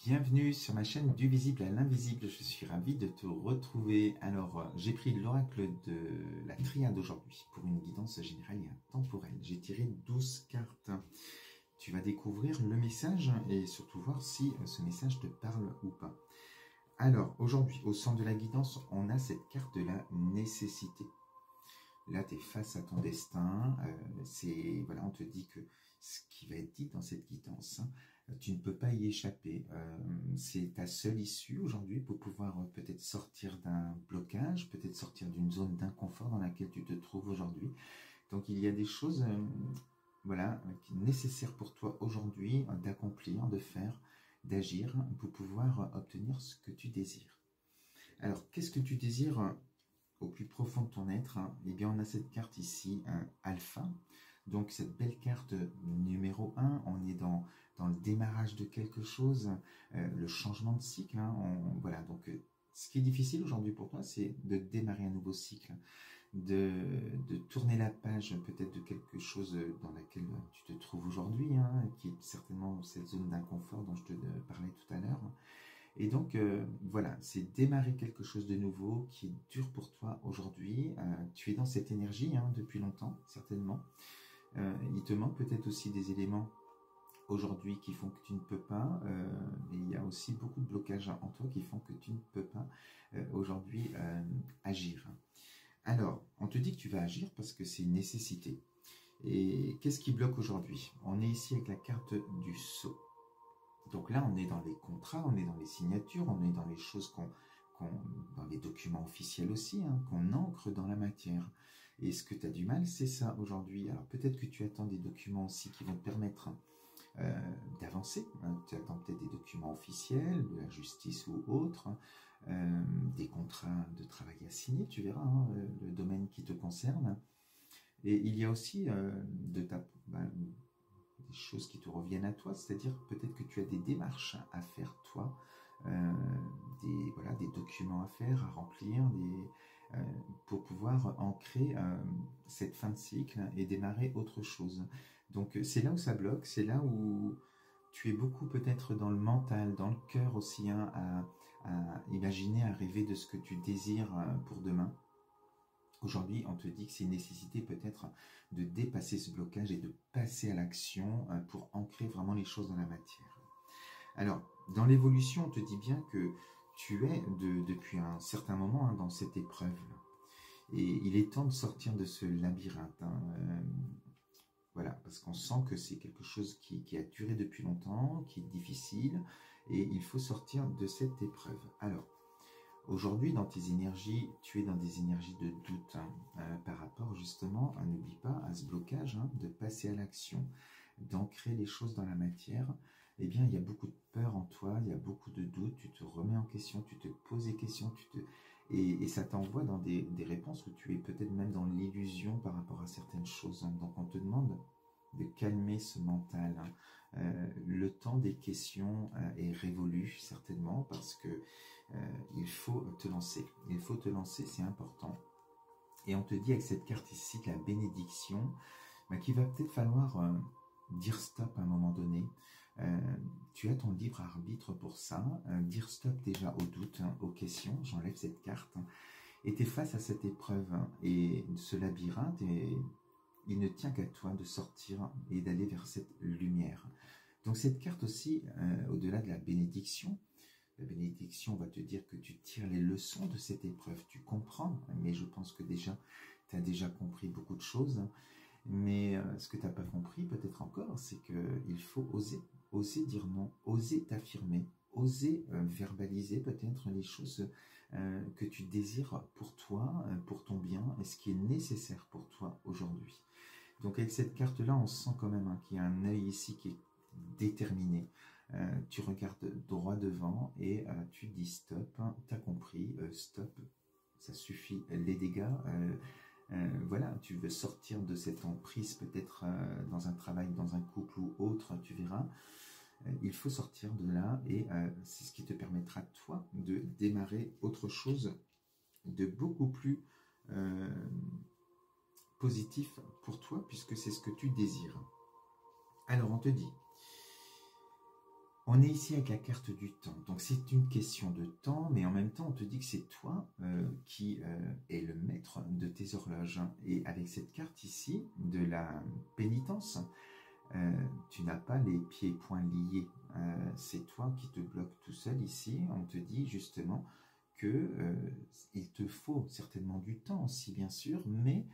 Bienvenue sur ma chaîne du visible à l'invisible, je suis ravi de te retrouver. Alors, j'ai pris l'oracle de la triade aujourd'hui pour une guidance générale et intemporelle. J'ai tiré 12 cartes. Tu vas découvrir le message et surtout voir si ce message te parle ou pas. Alors, aujourd'hui, au centre de la guidance, on a cette carte de la nécessité. Là, tu es face à ton destin. Voilà, on te dit que ce qui va être dit dans cette guidance, tu ne peux pas y échapper. C'est ta seule issue aujourd'hui pour pouvoir peut-être sortir d'un blocage, peut-être sortir d'une zone d'inconfort dans laquelle tu te trouves aujourd'hui. Donc, il y a des choses voilà, nécessaires pour toi aujourd'hui d'accomplir, de faire, d'agir pour pouvoir obtenir ce que tu désires. Alors, qu'est-ce que tu désires au plus profond de ton être? Eh bien, on a cette carte ici, Alpha. Donc, cette belle carte numéro 1, on est dans le démarrage de quelque chose, le changement de cycle. Voilà, donc, ce qui est difficile aujourd'hui pour toi, c'est de démarrer un nouveau cycle, de tourner la page peut-être de quelque chose dans laquelle tu te trouves aujourd'hui, qui est certainement cette zone d'inconfort dont je te parlais tout à l'heure. Et donc, voilà, c'est démarrer quelque chose de nouveau qui est dur pour toi aujourd'hui. Tu es dans cette énergie depuis longtemps, certainement. Il te manque peut-être aussi des éléments aujourd'hui qui font que tu ne peux pas. Et il y a aussi beaucoup de blocages en toi qui font que tu ne peux pas aujourd'hui agir. Alors, on te dit que tu vas agir parce que c'est une nécessité. Et qu'est-ce qui bloque aujourd'hui? On est ici avec la carte du sceau. Donc là, on est dans les contrats, on est dans les signatures, on est dans les choses dans les documents officiels aussi, qu'on ancre dans la matière. Et ce que tu as du mal, c'est ça aujourd'hui. Alors peut-être que tu attends des documents aussi qui vont te permettre d'avancer. Tu attends peut-être des documents officiels, de la justice ou autre, des contrats de travail à signer, tu verras, le domaine qui te concerne. Et il y a aussi des choses qui te reviennent à toi, c'est-à-dire peut-être que tu as des démarches à faire toi, des documents à faire, à remplir, pour pouvoir ancrer cette fin de cycle et démarrer autre chose. Donc c'est là où ça bloque, c'est là où tu es beaucoup peut-être dans le mental, dans le cœur aussi, à imaginer, à rêver de ce que tu désires pour demain. Aujourd'hui, on te dit que c'est une nécessité peut-être de dépasser ce blocage et de passer à l'action pour ancrer vraiment les choses dans la matière. Alors, dans l'évolution, on te dit bien que tu es depuis un certain moment dans cette épreuve-là. Et il est temps de sortir de ce labyrinthe. Voilà, parce qu'on sent que c'est quelque chose qui a duré depuis longtemps, qui est difficile, et il faut sortir de cette épreuve. Alors, aujourd'hui, dans tes énergies, tu es dans des énergies de doute par rapport justement, n'oublie pas, à ce blocage de passer à l'action, d'ancrer les choses dans la matière. Eh bien, il y a beaucoup de peur en toi, il y a beaucoup de doutes, tu te remets en question, tu te poses des questions, et ça t'envoie dans des réponses où tu es peut-être même dans l'illusion par rapport à certaines choses. Donc, on te demande de calmer ce mental. Le temps des questions est révolu, certainement, parce que il faut te lancer. Il faut te lancer, c'est important. Et on te dit avec cette carte ici, la bénédiction, qu'il va peut-être falloir dire stop à un moment donné. Tu as ton libre arbitre pour ça. Dire stop déjà aux doutes, aux questions. J'enlève cette carte. Et tu es face à cette épreuve et ce labyrinthe, et il ne tient qu'à toi de sortir et d'aller vers cette lumière. Donc cette carte aussi, au-delà de la bénédiction va te dire que tu tires les leçons de cette épreuve. Tu comprends, mais je pense que déjà, tu as déjà compris beaucoup de choses. Mais ce que tu n'as pas compris, peut-être encore, c'est qu'il faut oser dire non, oser t'affirmer, oser verbaliser peut-être les choses que tu désires pour toi, pour ton bien, et ce qui est nécessaire pour toi aujourd'hui. Donc avec cette carte-là, on sent quand même qu'il y a un œil ici qui est déterminé. Tu regardes droit devant et tu dis stop, tu as compris, stop, ça suffit, les dégâts. Voilà, tu veux sortir de cette emprise peut-être dans un travail, dans un couple ou autre, tu verras. Il faut sortir de là et c'est ce qui te permettra, toi, de démarrer autre chose de beaucoup plus positif pour toi, puisque c'est ce que tu désires. Alors, on te dit, On est ici avec la carte du temps, donc c'est une question de temps, mais en même temps on te dit que c'est toi qui est le maître de tes horloges. Et avec cette carte ici, de la pénitence, tu n'as pas les pieds et poings liés, c'est toi qui te bloques tout seul ici. On te dit justement que il te faut certainement du temps aussi bien sûr, mais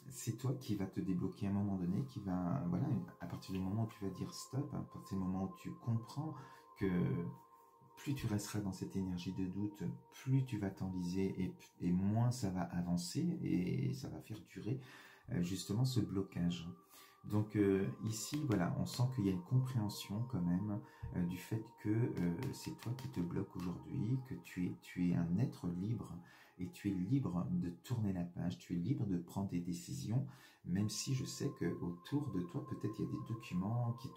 c'est toi qui va te débloquer à un moment donné, qui va, voilà, à partir du moment où tu vas dire stop, à partir du moment où tu comprends que plus tu resteras dans cette énergie de doute, plus tu vas t'enliser et moins ça va avancer et ça va faire durer justement ce blocage. Donc ici, voilà, on sent qu'il y a une compréhension quand même du fait que c'est toi qui te bloque aujourd'hui, que tu es un être libre et tu es libre de tourner la page, tu es libre de prendre des décisions, même si je sais qu'autour de toi, peut-être il y a des documents qui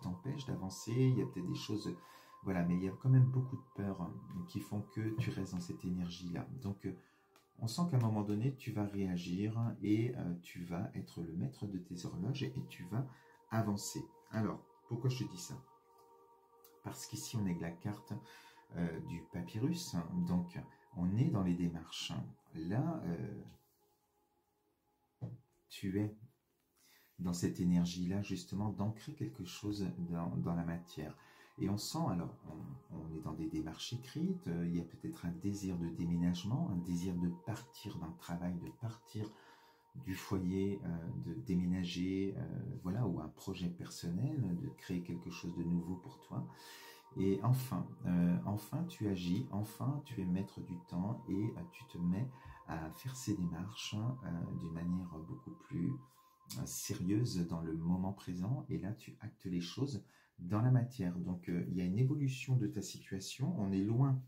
t'empêchent d'avancer, il y a peut-être des choses, voilà, mais il y a quand même beaucoup de peurs qui font que tu restes dans cette énergie-là. Donc on sent qu'à un moment donné, tu vas réagir et tu vas être le maître de tes horloges et tu vas avancer. Alors, pourquoi je te dis ça? Parce qu'ici, on est avec la carte du papyrus, donc on est dans les démarches. Là, tu es dans cette énergie-là, justement, d'ancrer quelque chose dans la matière. Et on sent, alors, on est dans des démarches écrites, il y a peut-être un désir de déménagement, un désir de partir d'un travail, de partir du foyer, de déménager, voilà, ou un projet personnel, de créer quelque chose de nouveau pour toi. Et enfin, enfin tu agis, enfin tu es maître du temps et tu te mets à faire ces démarches d'une manière beaucoup plus sérieuse dans le moment présent, et là tu actes les choses dans la matière. Donc il y a une évolution de ta situation, on est loin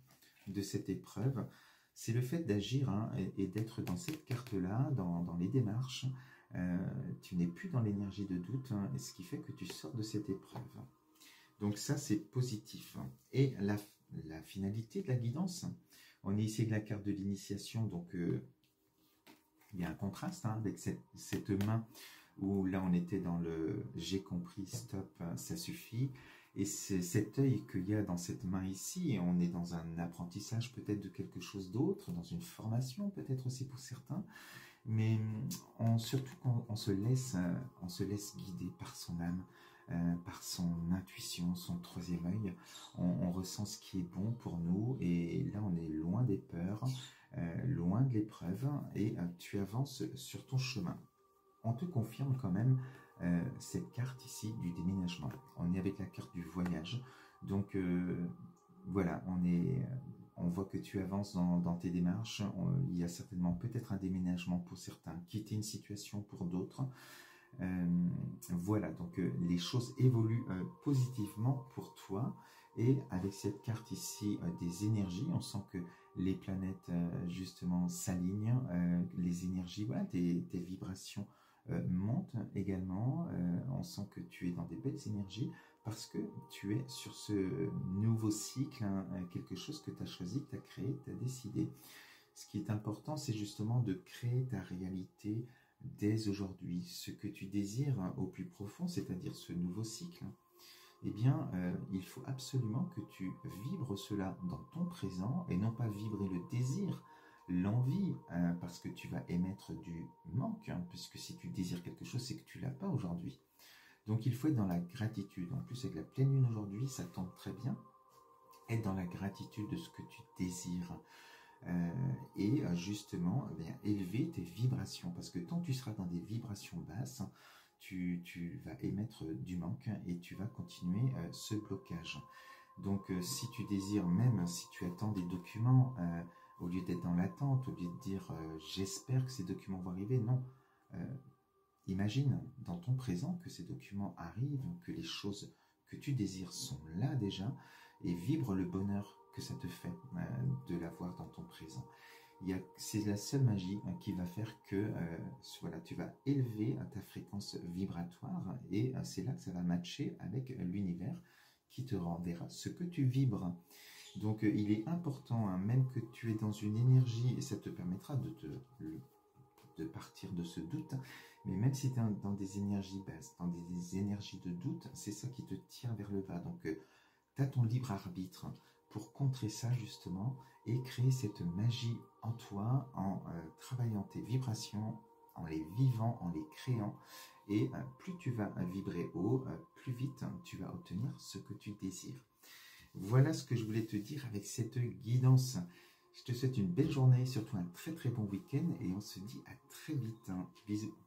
de cette épreuve, c'est le fait d'agir et d'être dans cette carte-là, dans les démarches, tu n'es plus dans l'énergie de doute, et ce qui fait que tu sors de cette épreuve. Donc ça c'est positif. Et la finalité de la guidance, on est ici avec la carte de l'initiation, donc il y a un contraste avec cette main où là on était dans le j'ai compris, stop, ça suffit. Et c'est cet œil qu'il y a dans cette main ici, et on est dans un apprentissage peut-être de quelque chose d'autre, dans une formation peut-être aussi pour certains, mais surtout quand on se laisse guider par son âme, par son intuition, son troisième œil, on ressent ce qui est bon pour nous, et là on est loin des peurs, loin de l'épreuve, et tu avances sur ton chemin. On te confirme quand même cette carte ici du déménagement. On est avec la carte du voyage, donc voilà, on voit que tu avances dans tes démarches. Il y a certainement peut-être un déménagement pour certains, quitter une situation pour d'autres. Voilà, donc les choses évoluent positivement pour toi. Et avec cette carte ici des énergies, on sent que les planètes justement s'alignent, les énergies, voilà, tes vibrations montent également. On sent que tu es dans des belles énergies parce que tu es sur ce nouveau cycle, quelque chose que tu as choisi, que tu as créé, que tu as décidé. Ce qui est important, c'est justement de créer ta réalité dès aujourd'hui, ce que tu désires au plus profond, c'est-à-dire ce nouveau cycle. Eh bien, il faut absolument que tu vibres cela dans ton présent et non pas vibrer le désir, l'envie, parce que tu vas émettre du manque, puisque si tu désires quelque chose, c'est que tu ne l'as pas aujourd'hui. Donc il faut être dans la gratitude. En plus, avec la pleine lune aujourd'hui, ça tombe très bien. Être dans la gratitude de ce que tu désires. Et justement élever tes vibrations, parce que tant tu seras dans des vibrations basses, tu vas émettre du manque et tu vas continuer ce blocage. Donc si tu désires, même si tu attends des documents, au lieu d'être dans l'attente, au lieu de dire j'espère que ces documents vont arriver, non, imagine dans ton présent que ces documents arrivent, que les choses que tu désires sont là déjà, et vibre le bonheur que ça te fait de l'avoir dans ton présent. C'est la seule magie qui va faire que voilà, tu vas élever ta fréquence vibratoire, et c'est là que ça va matcher avec l'univers qui te renverra ce que tu vibres. Donc il est important, même que tu es dans une énergie, et ça te permettra de de partir de ce doute. Mais même si tu es dans des énergies basses, dans des énergies de doute, c'est ça qui te tire vers le bas. Donc, tu as ton libre arbitre pour contrer ça justement et créer cette magie en toi en travaillant tes vibrations, en les vivant, en les créant. Et plus tu vas vibrer haut, plus vite tu vas obtenir ce que tu désires. Voilà ce que je voulais te dire avec cette guidance. Je te souhaite une belle journée, surtout un très très bon week-end et on se dit à très vite. Bisous.